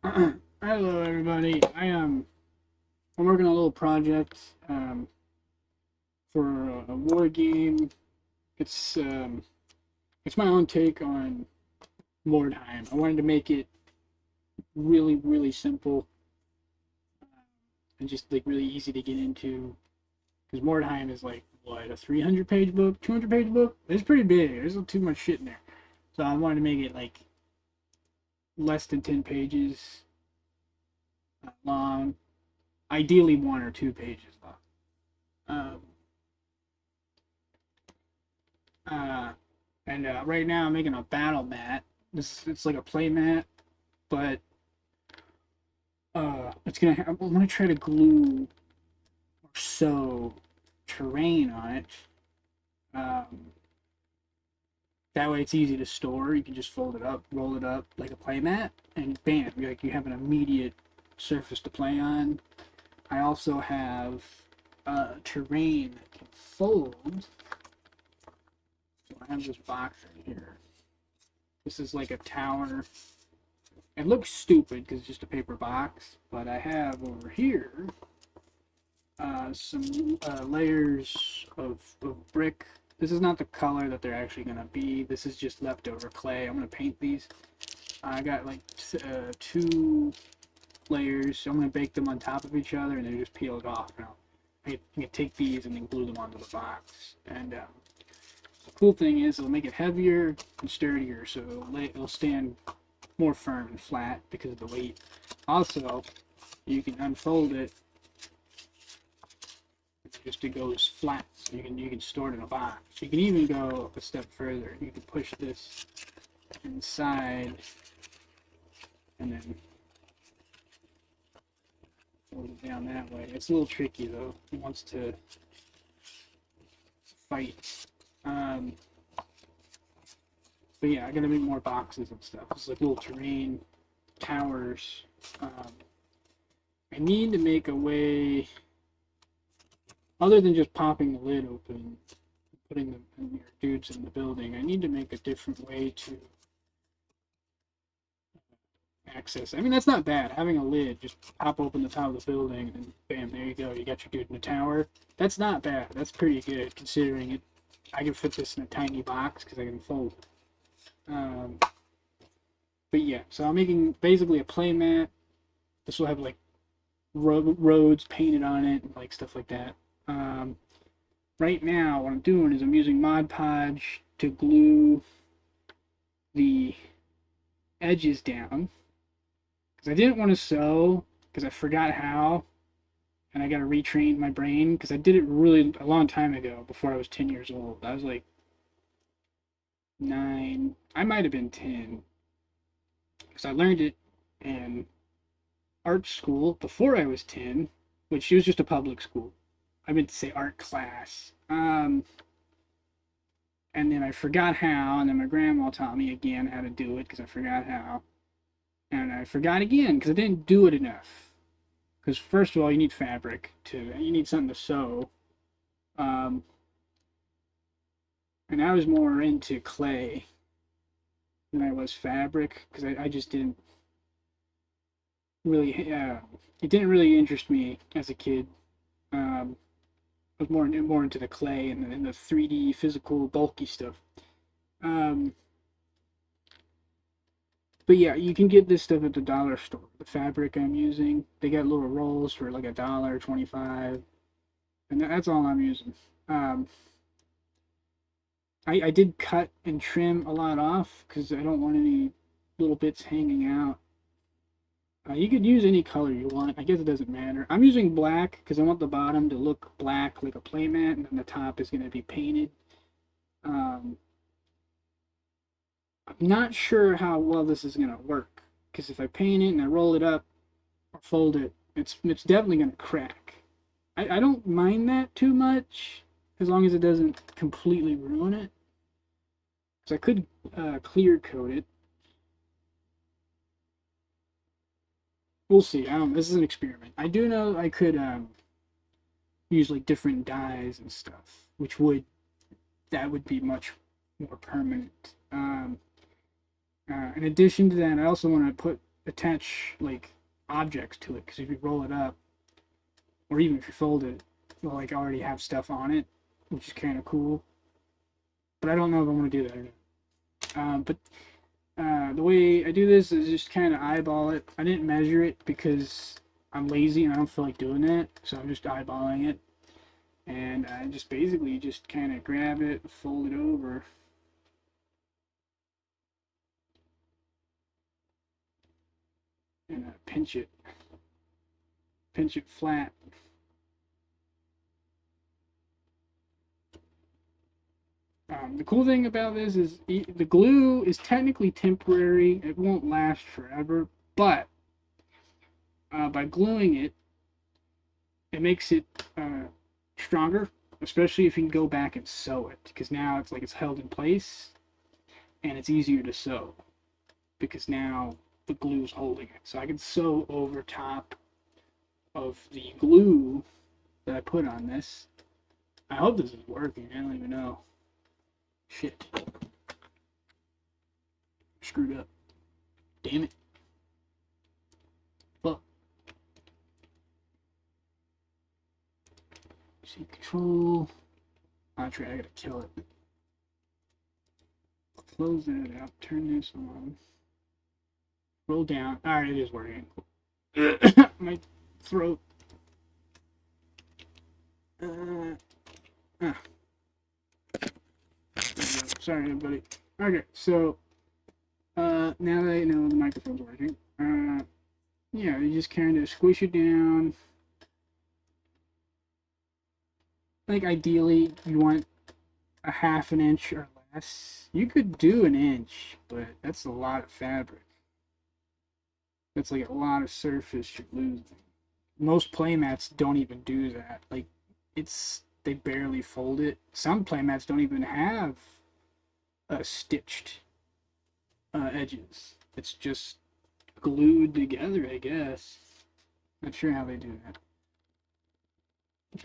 Hello, everybody. I'm working on a little project for a war game. It's um, it's my own take on Mordheim. I wanted to make it really, really simple and just like really easy to get into because Mordheim is like what, a 300-page book, 200-page book. It's pretty big. There's too much shit in there, so I wanted to make it like less than 10 pages long, ideally 1 or 2 pages long. Um, Uh, and right now I'm making a battle mat. It's like a play mat, but I'm gonna try to glue or sew terrain on it. Um, that way it's easy to store. You can just fold it up, roll it up like a play mat, and bam, you have an immediate surface to play on. I also have terrain that can fold. So I have this box right here. This is like a tower. It looks stupid because it's just a paper box, but I have over here some layers of brick. This is not the color that they're actually going to be. This is just leftover clay. I'm going to paint these. I got like 2 layers, so I'm going to bake them on top of each other and then just peel it off. Now, I can take these and then glue them onto the box. And the cool thing is it'll make it heavier and sturdier, so it'll stand more firm and flat because of the weight. Also, you can unfold it just it goes flat, so you can store it in a box. You can even go a step further. You can push this inside and then fold it down that way. It's a little tricky though. It wants to fight. Um, but yeah, I gotta make more boxes and stuff. It's like little terrain towers. I need to make a way other than just popping the lid open and putting your dudes in the building. I need to make a different way to access. I mean, that's not bad. Having a lid, just pop open the top of the building, and bam, there you go. You got your dude in the tower. That's not bad. That's pretty good considering it. I can fit this in a tiny box because I can fold it. But yeah, so I'm making basically a play mat. This will have like roads painted on it, and like stuff like that. Um, right now, what I'm doing is I'm using Mod Podge to glue the edges down because I didn't want to sew because I forgot how, and I got to retrain my brain because I did it really a long time ago before I was 10 years old. I was like 9, I might have been 10 because I learned it in art school before I was 10, which was just a public school. I meant to say art class. And then I forgot how, and then my grandma taught me again how to do it because I forgot how. And I forgot again because I didn't do it enough. Because first of all, you need fabric you need something to sew. Um, and I was more into clay than I was fabric because I just didn't really, it didn't really interest me as a kid. I was more into the clay and the 3D physical bulky stuff. Um, but yeah, you can get this stuff at the dollar store. The fabric I'm using, they got little rolls for like $1.25, and that's all I'm using. Um, I did cut and trim a lot off because I don't want any little bits hanging out. You could use any color you want. I guess it doesn't matter. I'm using black because I want the bottom to look black like a playmat, and then the top is going to be painted. Um, I'm not sure how well this is going to work because if I paint it and I roll it up or fold it, it's definitely going to crack. I don't mind that too much as long as it doesn't completely ruin it. So I could clear coat it. We'll see. I don't. This is an experiment. I do know I could use like different dyes and stuff, which that would be much more permanent. In addition to that, I also want to put attach like objects to it, because if you roll it up, or even if you fold it, you'll like already have stuff on it, which is kind of cool. But I don't know if I want to do that or not. But the way I do this is just kind of eyeball it. I didn't measure it because I'm lazy and I don't feel like doing that, so I'm just eyeballing it. And I just basically just kind of grab it, fold it over, and pinch it flat. The cool thing about this is the glue is technically temporary. It won't last forever, but by gluing it, it makes it stronger, especially if you can go back and sew it, because now it's like it's held in place and it's easier to sew because now the glue's holding it. So I can sew over top of the glue that I put on this. I hope this is working. I don't even know. Shit. Screwed up. Damn it. Fuck. See, control. Actually, I gotta kill it. Close that out. Turn this on. Roll down. Alright, it is working. My throat. Sorry, everybody. Okay, so now that I know the microphone's working, yeah, you just kind of squish it down. Like ideally, you want a half an inch or less. You could do an inch, but that's a lot of fabric. That's like a lot of surface you're losing. Most playmats don't even do that. Like, they barely fold it. Some playmats don't even have stitched edges. It's just glued together, I guess. Not sure how they do that.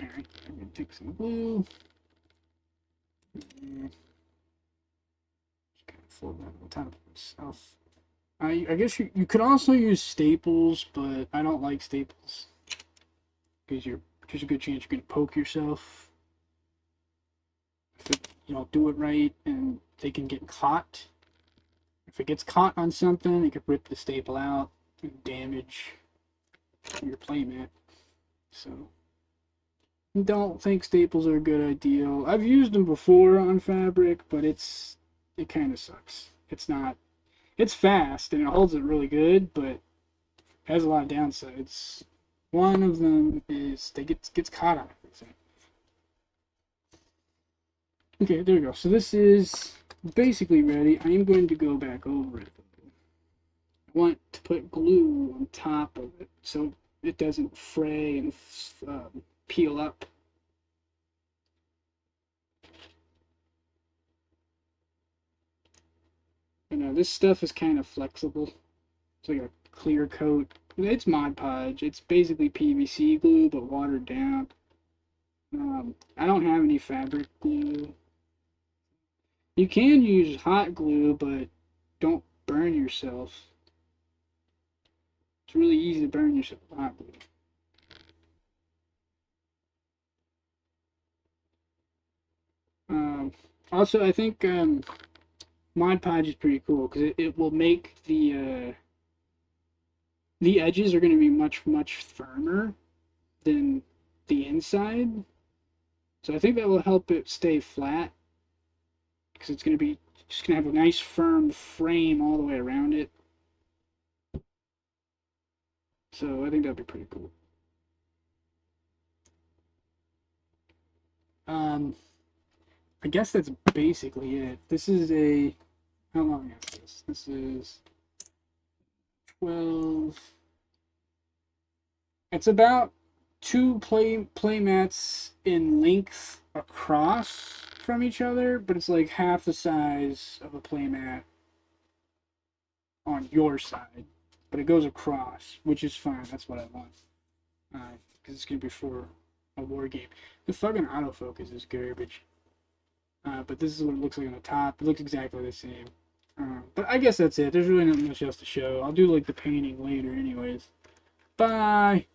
Alright, I'm gonna take some glue. And just kind of fold that on top of itself. I guess you could also use staples, but I don't like staples because there's a good chance you're gonna poke yourself if you don't do it right, and they can get caught. If it gets caught on something, it could rip the staple out and damage your playmat. So, don't think staples are a good idea. I've used them before on fabric, but it kind of sucks. It's fast and it holds it really good, but it has a lot of downsides. One of them is gets caught on everything. Okay, there we go. So this is basically ready. I am going to go back over it. I want to put glue on top of it so it doesn't fray and peel up. This stuff is kind of flexible. It's like a clear coat. It's Mod Podge. It's basically PVC glue, but watered down. I don't have any fabric glue. You can use hot glue, but don't burn yourself. It's really easy to burn yourself with hot glue. Also, I think Mod Podge is pretty cool because it will make the edges are going to be much firmer than the inside. So I think that will help it stay flat because it's going to be just going to have a nice firm frame all the way around it. So I think that'd be pretty cool. I guess that's basically it. This is how long is this? This is 12. It's about two playmats in length across from each other, but it's like half the size of a playmat on your side. But it goes across, which is fine. That's what I want. Because it's going to be for a war game. The fucking autofocus is garbage. But this is what it looks like on the top. It looks exactly the same. But I guess that's it. There's really not much else to show. I'll do like the painting later anyways. Bye!